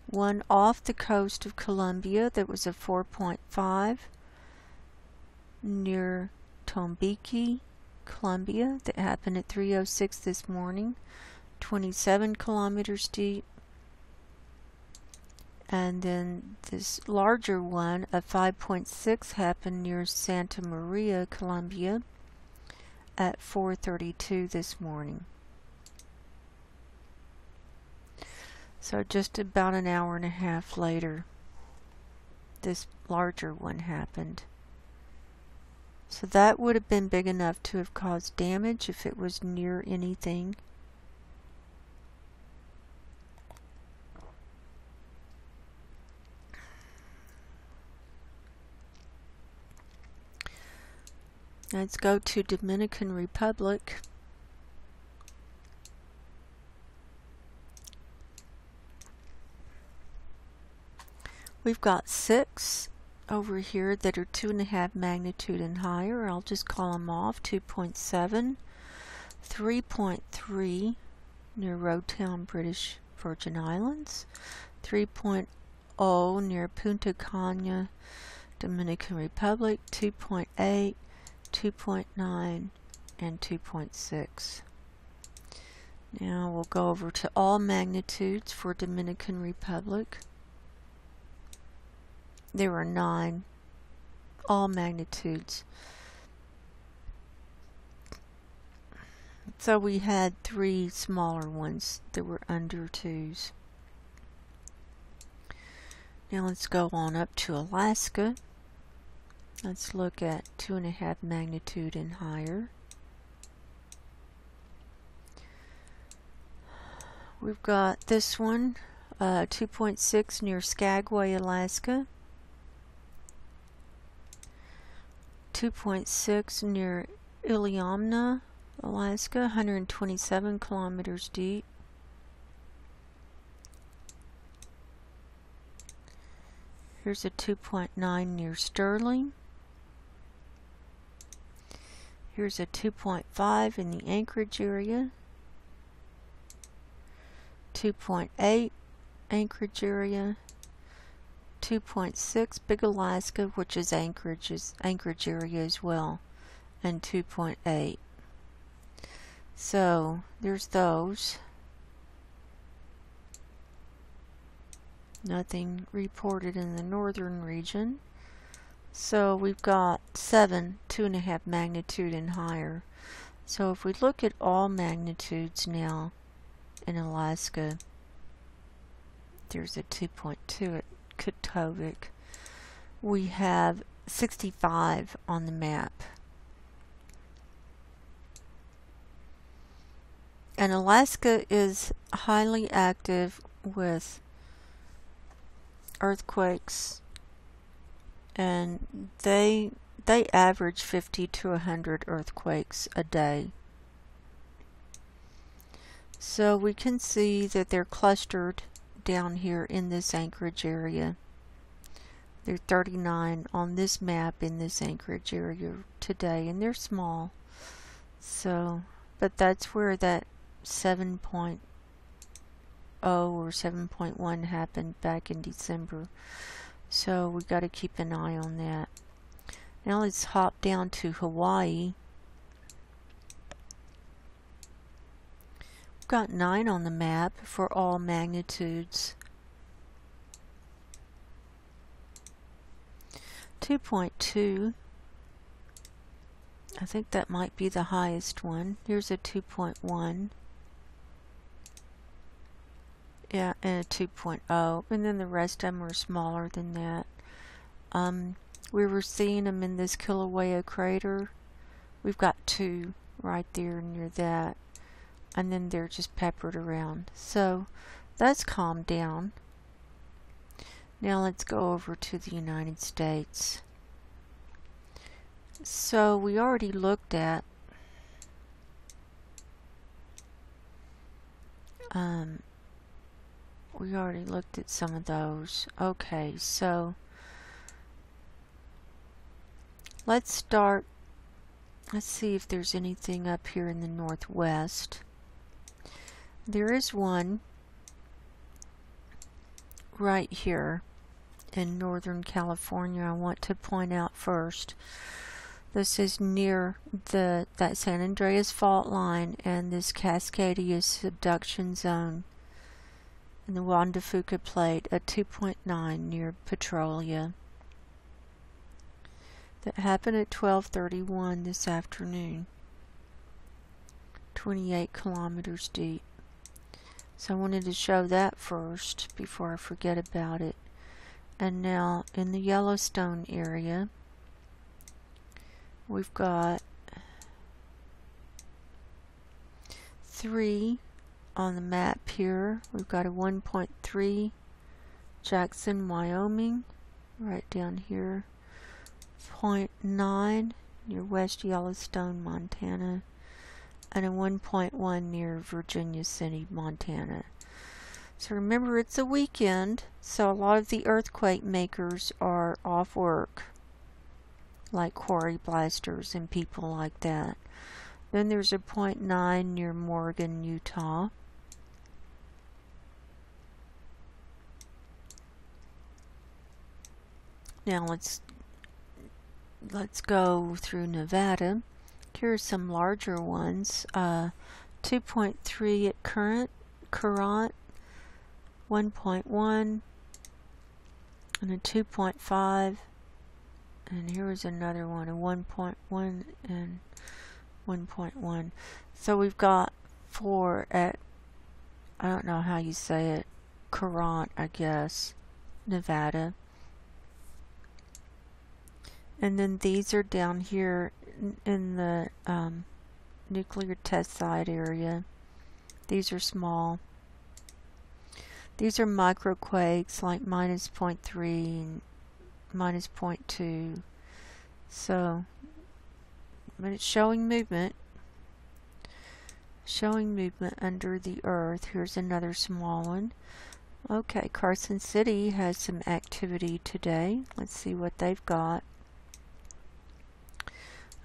One off the coast of Colombia that was a 4.5 near Tombiki, Columbia, that happened at 3:06 this morning, 27 kilometers deep. And then this larger one of 5.6 happened near Santa Maria, Colombia at 4:32 this morning. So just about an hour and a half later, this larger one happened. So that would have been big enough to have caused damage if it was near anything. Let's go to Dominican Republic. We've got 6 over here that are 2.5 magnitude and higher. I'll just call them off. 2.7, 3.3 near Roadtown, British Virgin Islands, 3.0 near Punta Cana, Dominican Republic, 2.8, 2.9, and 2.6. Now we'll go over to all magnitudes for Dominican Republic. There were 9, all magnitudes. So we had 3 smaller ones that were under 2s. Now let's go on up to Alaska. Let's look at 2.5 magnitude and higher. We've got this one, 2.6 near Skagway, Alaska. 2.6 near Iliamna, Alaska, 127 kilometers deep. Here's a 2.9 near Sterling. Here's a 2.5 in the Anchorage area. 2.8 Anchorage area. 2.6 Big Alaska, which is Anchorage area as well, and 2.8. So there's those. Nothing reported in the northern region. So we've got 7 2.5 magnitude and higher. So if we look at all magnitudes now in Alaska, there's a 2.2 at Katovik. We have 65 on the map. And Alaska is highly active with earthquakes, and they average 50 to 100 earthquakes a day. So we can see that they're clustered down here in this Anchorage area. There are 39 on this map in this Anchorage area today, and they're small. So, but that's where that 7.0 or 7.1 happened back in December. So we got to keep an eye on that. Now let's hop down to Hawaii. We've got 9 on the map for all magnitudes. 2.2. I think that might be the highest one. Here's a 2.1. Yeah, and a 2.0, and then the rest of them are smaller than that. We were seeing them in this Kilauea crater. We've got 2 right there near that, and then they're just peppered around. So that's calmed down. Now let's go over to the United States. So we already looked at some of those. Okay, so let's start. Let's see if there's anything up here in the northwest. There is one right here in Northern California I want to point out first. This is near that San Andreas fault line and this Cascadia subduction zone in the Juan de Fuca plate at 2.9 near Petrolia. That happened at 12:31 this afternoon. 28 kilometers deep. So I wanted to show that first before I forget about it. And now in the Yellowstone area, we've got 3 on the map here. We've got a 1.3 Jackson, Wyoming, right down here. 0.9 near West Yellowstone, Montana, and a 1.1 near Virginia City, Montana. So remember, it's a weekend, so a lot of the earthquake makers are off work, like quarry blasters and people like that. Then there's a 0.9 near Morgan, Utah. Now let's go through Nevada. Here are some larger ones. 2.3 at Current, 1.1, and a 2.5. And here is another one, a 1.1 and 1.1. So we've got 4 at, I don't know how you say it, Current, I guess, Nevada. And then these are down here in the nuclear test site area. These are small. These are microquakes, like minus 0.3 and minus 0.2. So, but it's showing movement. Showing movement under the earth. Here's another small one. Okay, Carson City has some activity today. Let's see what they've got.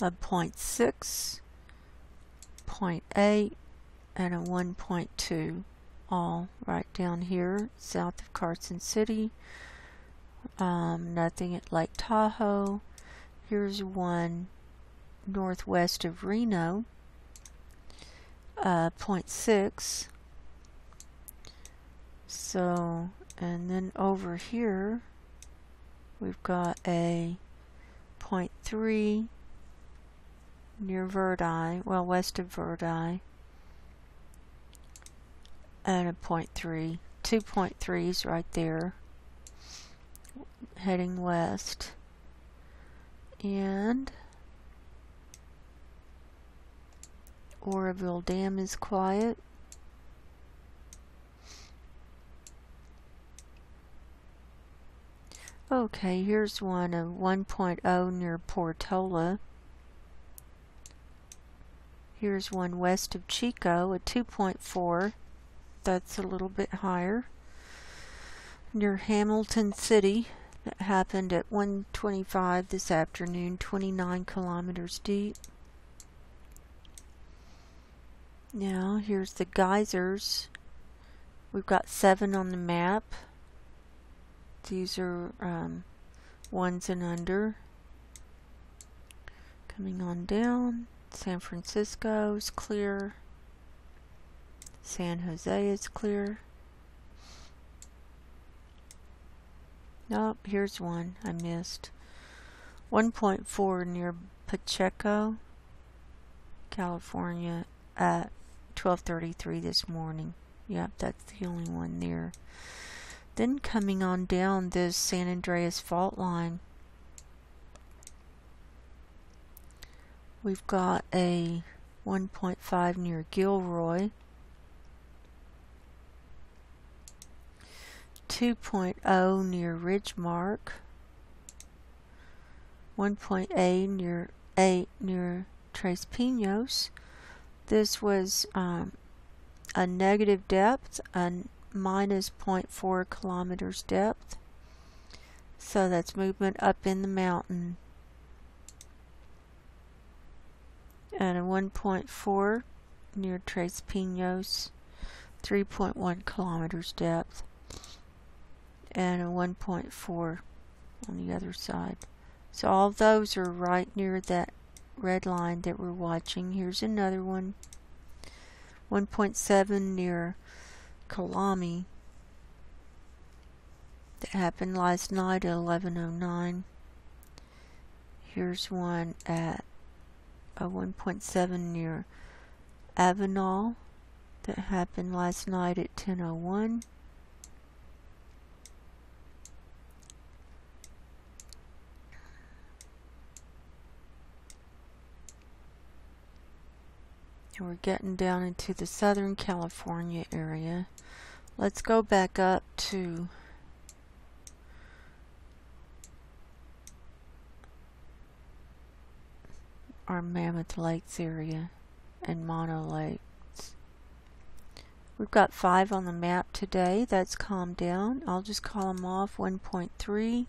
A 0.6, 0.8, and a 1.2, all right down here south of Carson City. Nothing at Lake Tahoe. Here's one northwest of Reno, 0.6. So, and then over here we've got a 0.3 near Verdi, well, west of Verdi, and a 0.3. 2.3s right there, heading west. And Oroville Dam is quiet. Okay, here's one of 1.0 near Portola. Here's one west of Chico, a 2.4. That's a little bit higher. Near Hamilton City, that happened at 1:25 this afternoon, 29 kilometers deep. Now, here's the geysers. We've got 7 on the map. These are 1s and under. Coming on down. San Francisco is clear. San Jose is clear. Nope, here's one I missed. 1.4 near Pacheco, California at 12:33 this morning. Yep, that's the only one there. Then coming on down this San Andreas fault line, we've got a 1.5 near Gilroy, 2.0 near Ridgemark, 1.8 near 8 near Tres Pinos. This was a negative depth, a minus 0.4 kilometers depth. So that's movement up in the mountain. And a 1.4 near Tres Pinos, 3.1 kilometers depth, and a 1.4 on the other side. So all those are right near that red line that we're watching. Here's another one. 1.7 near Kalami. That happened last night at 11:09. Here's one at 1.7 near Avenal. That happened last night at 10:01. And we're getting down into the Southern California area. Let's go back up to our Mammoth Lakes area and Mono Lakes. We've got 5 on the map today. That's calmed down. I'll just call them off. 1.3,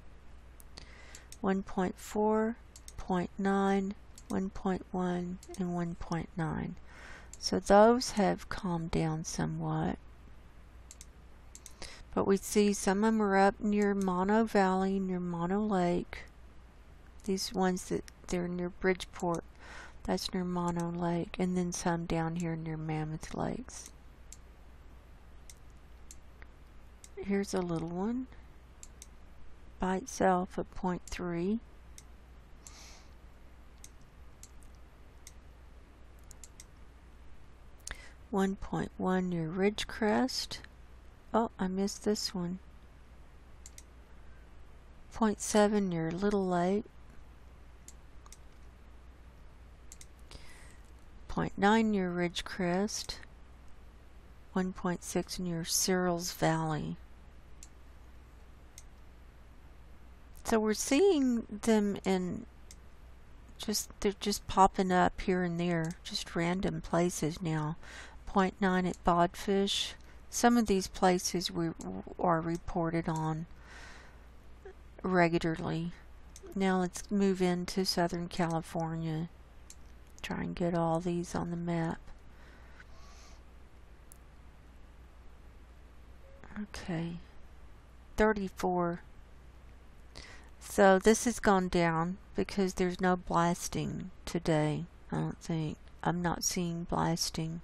1.4, 0.9, 1.1, and 1.9. So those have calmed down somewhat. But we see some of them are up near Mono Valley, near Mono Lake. These ones that they're near Bridgeport, that's near Mono Lake. And then some down here near Mammoth Lakes. Here's a little one by itself at 0.3. .1 near Ridgecrest. Oh, I missed this one. 0.7 near Little Lake. 0.9 near Ridgecrest. 1.6 near Cyril's Valley. So we're seeing them in they're just popping up here and there, just random places now. 0.9 at Bodfish. Some of these places we are reported on regularly. Now let's move into Southern California. Try and get all these on the map. Okay. 34. So this has gone down because there's no blasting today. I don't think. I'm not seeing blasting.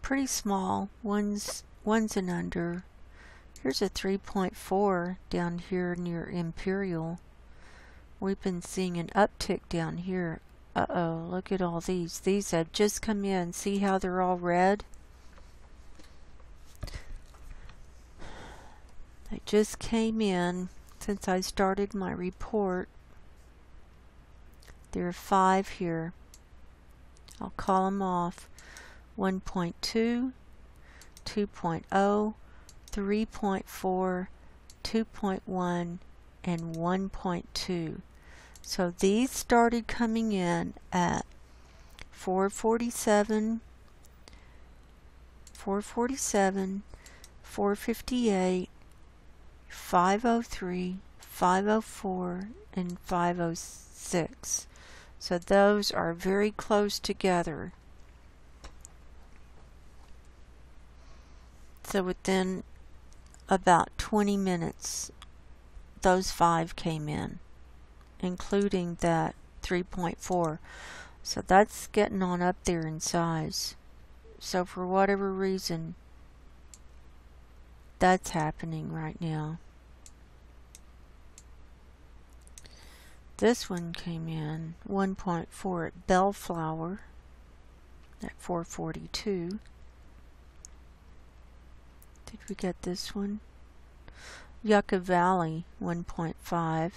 Pretty small. Ones and under. Here's a 3.4 down here near Imperial. We've been seeing an uptick down here. Uh-oh, look at all these. These have just come in. See how they're all red? They just came in since I started my report. There are 5 here. I'll call them off. 1.2, 2.0, 3.4, 2.1, and 1.2. So these started coming in at 447, 458, 503, 504, and 506. So those are very close together. So within about 20 minutes, those 5 came in, including that 3.4. So that's getting on up there in size. So for whatever reason, that's happening right now. This one came in 1.4 at Bellflower at 442. Did we get this one? Yucca Valley 1.5.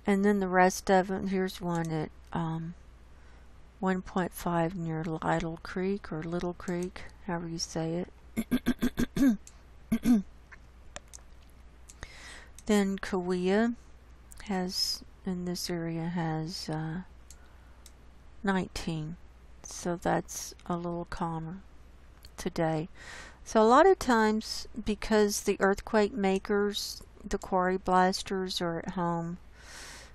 And then the rest of them, here's one at 1.5 near Lytle Creek or Little Creek, however you say it. Then Kauai has, in this area, has 19. So that's a little calmer today. So a lot of times, because the earthquake makers, the quarry blasters, are at home,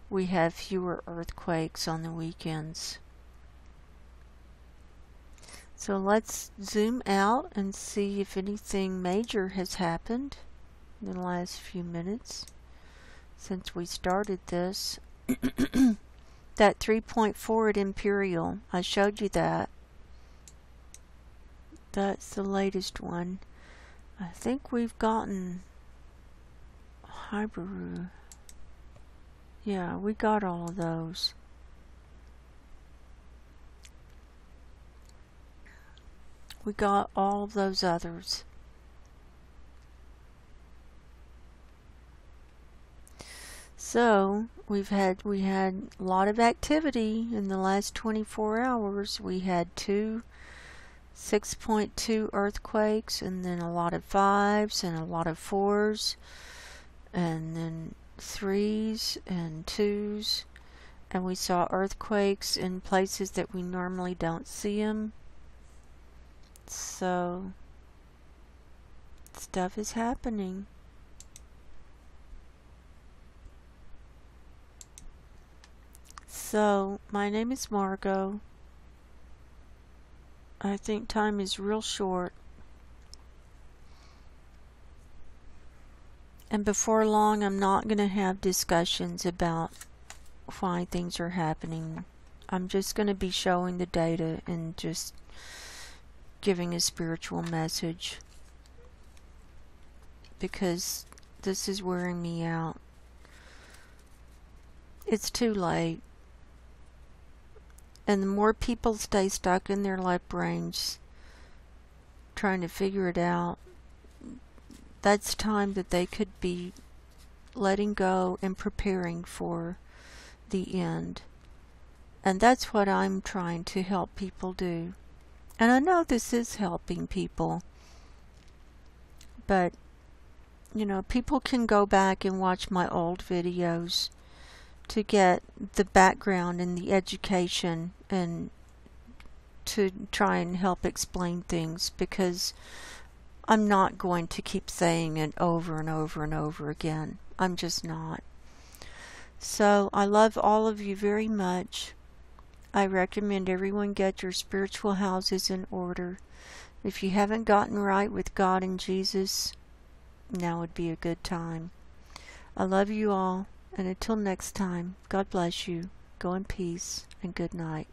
we have fewer earthquakes on the weekends. So let's zoom out and see if anything major has happened in the last few minutes since we started this. That 3.4 at Imperial, I showed you that. That's the latest one. I think we've gotten Hyberu. Yeah, we got all of those. We got all of those others. So we had a lot of activity in the last 24 hours. We had 2 6.2 earthquakes, and then a lot of 5s and a lot of 4s, and then 3s and 2s, and we saw earthquakes in places that we normally don't see them. So stuff is happening. So my name is Margo. I think time is real short. And before long, I'm not going to have discussions about why things are happening. I'm just going to be showing the data and just giving a spiritual message, because this is wearing me out. It's too late. And the more people stay stuck in their left brains trying to figure it out, that's time that they could be letting go and preparing for the end. And that's what I'm trying to help people do. And I know this is helping people. But, you know, people can go back and watch my old videos to get the background and the education and to try and help explain things, because I'm not going to keep saying it over and over and over again. I'm just not. So I love all of you very much. I recommend everyone get your spiritual houses in order. If you haven't gotten right with God and Jesus, now would be a good time. I love you all. And until next time, God bless you. Go in peace and good night.